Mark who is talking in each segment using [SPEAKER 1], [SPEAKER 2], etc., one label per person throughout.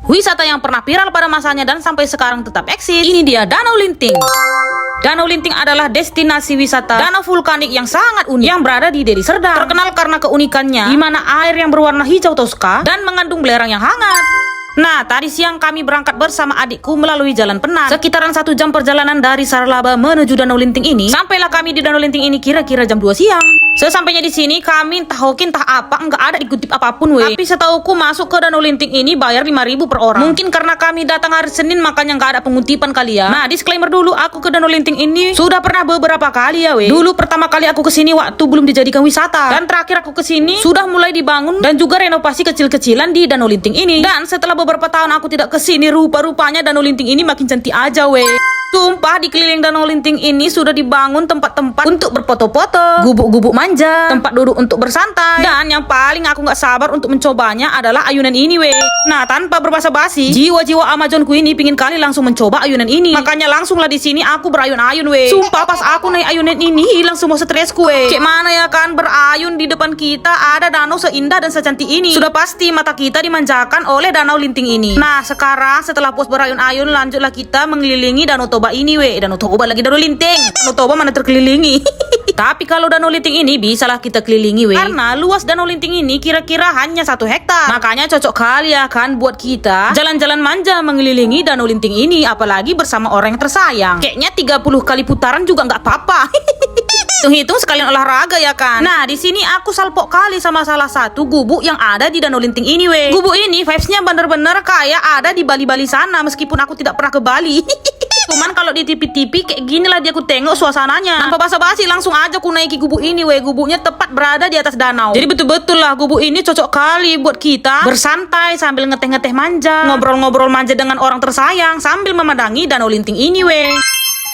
[SPEAKER 1] wisata yang pernah viral pada masanya dan sampai sekarang tetap eksis. Ini dia Danau Linting. Danau Linting adalah destinasi wisata danau vulkanik yang sangat unik yang berada di Deli Serdang. Terkenal karena keunikannya, di mana air yang berwarna hijau toska dan mengandung belerang yang hangat. Nah, tadi siang kami berangkat bersama adikku melalui Jalan Penang. Sekitaran 1 jam perjalanan dari Sarlaba menuju Danau Linting ini. Sampailah kami di Danau Linting ini kira-kira jam 2 siang. Sesampainya di sini kami entah hoki entah apa nggak ada dikutip apapun weh. Tapi setauku masuk ke Danau Linting ini bayar 5.000 per orang. Mungkin karena kami datang hari Senin makanya nggak ada pengutipan kali ya. Nah, disclaimer dulu, aku ke Danau Linting ini sudah pernah beberapa kali ya weh. Dulu pertama kali aku kesini waktu belum dijadikan wisata. Dan terakhir aku kesini sudah mulai dibangun dan juga renovasi kecil-kecilan di Danau Linting ini. Dan setelah beberapa tahun aku tidak kesini, rupa-rupanya Danau Linting ini makin cantik aja weh. Sumpah, di keliling Danau Linting ini sudah dibangun tempat-tempat untuk berfoto-foto, gubuk-gubuk manja, tempat duduk untuk bersantai. Dan yang paling aku nggak sabar untuk mencobanya adalah ayunan ini weh. Nah, tanpa berbasa-basi, jiwa-jiwa Amazonku ini pingin kali langsung mencoba ayunan ini. Makanya langsunglah di sini aku berayun-ayun weh. Sumpah, pas aku naik ayunan ini hilang semua stresku weh. Kayak mana ya kan, berayun di depan kita ada danau seindah dan secantik ini. Sudah pasti mata kita dimanjakan oleh Danau Linting ini. Nah, sekarang setelah puas berayun-ayun, lanjutlah kita mengelilingi Danau Toba ini weh. Danau Toba lagi Danau Linting. Danau Toba mana terkelilingi. Tapi kalau Danau Linting ini bisalah kita kelilingi weh. Karena luas Danau Linting ini kira-kira hanya 1 hektar. Makanya cocok kali ya kan buat kita jalan-jalan manja mengelilingi Danau Linting ini, apalagi bersama orang yang tersayang. Kayaknya 30 kali putaran juga nggak apa-apa. Hitung-hitung sekalian olahraga ya kan. Nah, di sini aku salpok kali sama salah satu gubuk yang ada di Danau Linting ini weh. Gubuk ini vibes-nya bener-bener kayak ada di Bali-Bali sana, meskipun aku tidak pernah ke Bali. Cuman kalau di TV-TV kayak gini lah dia aku tengok suasananya. Tanpa basa-basi langsung aja aku naiki gubuk ini weh. Gubuknya tepat berada di atas danau. Jadi betul-betul lah gubuk ini cocok kali buat kita bersantai sambil ngeteh-ngeteh manja, ngobrol-ngobrol manja dengan orang tersayang sambil memandangi Danau Linting ini weh.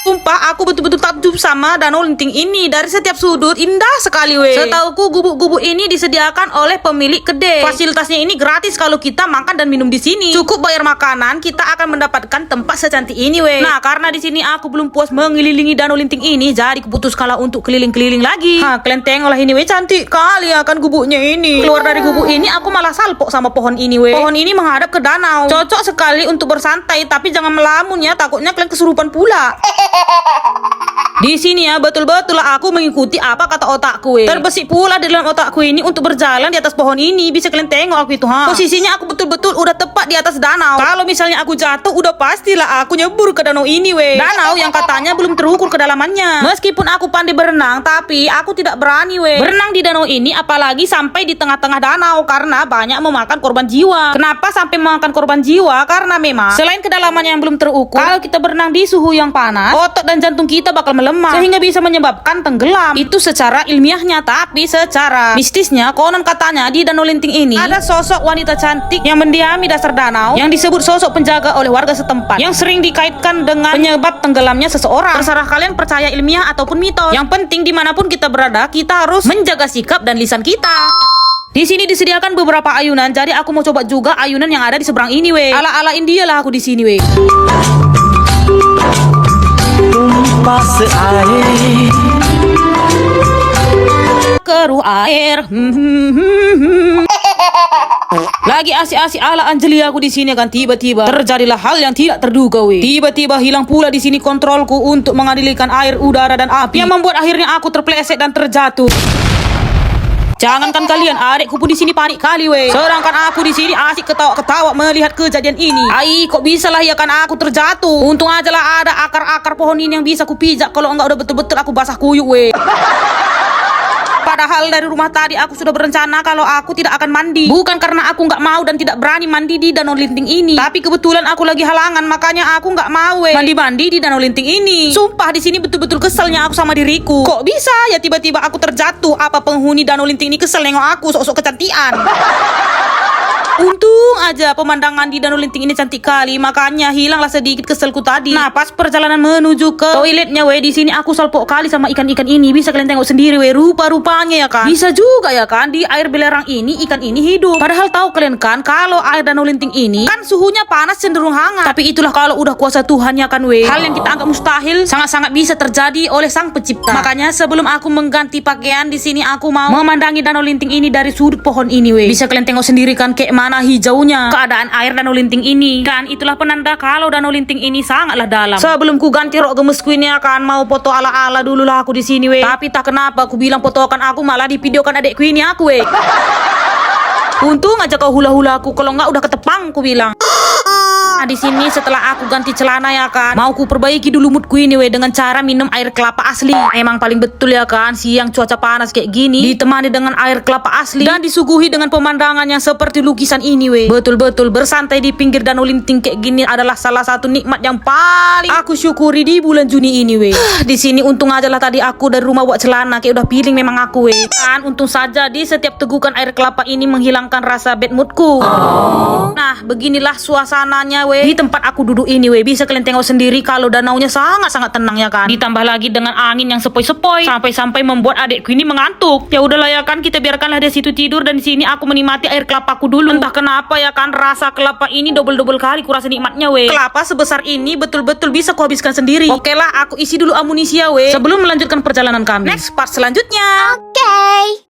[SPEAKER 1] Sumpah, aku betul-betul takjub sama Danau Linting ini. Dari setiap sudut indah sekali weh. Setauku gubuk-gubuk ini disediakan oleh pemilik kedai. Fasilitasnya ini gratis kalau kita makan dan minum di sini. Cukup bayar makanan, kita akan mendapatkan tempat secantik ini weh. Nah, karena di sini aku belum puas mengelilingi Danau Linting ini, jadi keputuskanlah untuk keliling-keliling lagi. Kalian tengoklah ini weh, cantik kali ya kan gubuknya ini. Keluar dari gubuk ini aku malah salpok sama pohon ini weh. Pohon ini menghadap ke danau. Cocok sekali untuk bersantai, tapi jangan melamun ya, takutnya kalian kesurupan pula. Di sini ya betul-betul lah aku mengikuti apa kata otakku. Terbesit pula di dalam otakku ini untuk berjalan di atas pohon ini. Bisa kalian tengok aku itu posisinya aku betul-betul udah tepat di atas danau. Kalau misalnya aku jatuh udah pastilah aku nyebur ke danau ini weh. Danau yang katanya belum terukur kedalamannya. Meskipun aku pandai berenang, tapi aku tidak berani weh berenang di danau ini, apalagi sampai di tengah-tengah danau, karena banyak memakan korban jiwa. Kenapa sampai memakan korban jiwa? Karena memang selain kedalamannya yang belum terukur, kalau kita berenang di suhu yang panas, otot dan jantung kita bakal melemah sehingga bisa menyebabkan tenggelam. Itu secara ilmiahnya, tapi secara mistisnya konon katanya di Danau Linting ini ada sosok wanita cantik yang mendiami dasar danau yang disebut sosok penjaga oleh warga setempat, yang sering dikaitkan dengan penyebab tenggelamnya seseorang. Terserah kalian percaya ilmiah ataupun mitos. Yang penting dimanapun kita berada, kita harus menjaga sikap dan lisan kita. Di sini disediakan beberapa ayunan, jadi aku mau coba juga ayunan yang ada di seberang ini weh. Ala-ala India lah aku di sini weh.
[SPEAKER 2] Tumpah air
[SPEAKER 1] Keruh air. Lagi asik-asik ala Anjeli aku di sini kan, tiba-tiba terjadilah hal yang tidak terduga weh. Tiba-tiba hilang pula di sini kontrolku untuk mengalirkan air, udara dan api yang membuat akhirnya aku terpeleset dan terjatuh. Jangankan kalian, adikku pun di sini panik kali weh. Sedangkan aku di sini asik ketawa-ketawa melihat kejadian ini. Ai, kok bisa lah ya kan aku terjatuh. Untung aja lah ada akar-akar pohon ini yang bisa kupijak, kalau enggak udah betul-betul aku basah kuyuk weh. Padahal dari rumah tadi aku sudah berencana kalau aku tidak akan mandi. Bukan karena aku nggak mau dan tidak berani mandi di Danau Linting ini, tapi kebetulan aku lagi halangan, makanya aku nggak mau mandi-mandi di Danau Linting ini. Sumpah di sini betul-betul keselnya aku sama diriku. Kok bisa ya tiba-tiba aku terjatuh? Apa penghuni Danau Linting ini kesel nengok aku sok-sok kecantian? Untung aja pemandangan di Danau Linting ini cantik kali, makanya hilanglah sedikit keselku tadi. Nah, pas perjalanan menuju ke toiletnya weh, di sini aku salpok kali sama ikan-ikan ini. Bisa kalian tengok sendiri weh, rupa-rupanya ya kan. Bisa juga ya kan di air belerang ini ikan ini hidup. Padahal tahu kalian kan kalau air Danau Linting ini kan suhunya panas cenderung hangat. Tapi itulah kalau udah kuasa Tuhan ya kan weh. Hal yang kita anggap mustahil sangat-sangat bisa terjadi oleh Sang Pencipta. Makanya sebelum aku mengganti pakaian di sini aku mau memandangi Danau Linting ini dari sudut pohon ini weh. Bisa kalian tengok sendiri kan kayak bagaimana hijaunya keadaan air Danau Linting ini. Dan itulah penanda kalau Danau Linting ini sangatlah dalam. Sebelum ku ganti rok gemesku ini akan mau foto ala-ala dulu lah aku di sini we. Tapi tak kenapa aku bilang fotokan aku malah di videokan adekku ini aku we. Untung aja kau hula-hula aku, kalau nggak udah ketepang ku bilang. Nah di sini setelah aku ganti celana ya kan, mau ku perbaiki dulu moodku ini we dengan cara minum air kelapa asli. Emang paling betul ya kan, siang cuaca panas kayak gini ditemani dengan air kelapa asli dan disuguhi dengan pemandangan yang seperti lukisan ini we. Betul-betul bersantai di pinggir Danau Linting kayak gini adalah salah satu nikmat yang paling aku syukuri di bulan Juni ini we. Di sini untung aja lah tadi aku dari rumah bawa celana kayak udah feeling memang aku we. Kan untung saja di setiap tegukan air kelapa ini menghilangkan rasa bad moodku. Nah beginilah suasananya we di tempat aku duduk ini we. Bisa kalian tengok sendiri kalau danaunya sangat-sangat tenang ya kan. Ditambah lagi dengan angin yang sepoi-sepoi sampai-sampai membuat adekku ini mengantuk. Ya udahlah ya kan, kita biarkanlah dia situ tidur dan di sini aku menikmati air kelapaku dulu. Entah kenapa ya kan, rasa kelapa ini double-double kali kurasa nikmatnya we. Kelapa sebesar ini betul-betul bisa kuhabiskan sendiri. Oke lah, aku isi dulu amunisi ya we sebelum melanjutkan perjalanan kami. Next part selanjutnya.
[SPEAKER 3] Oke.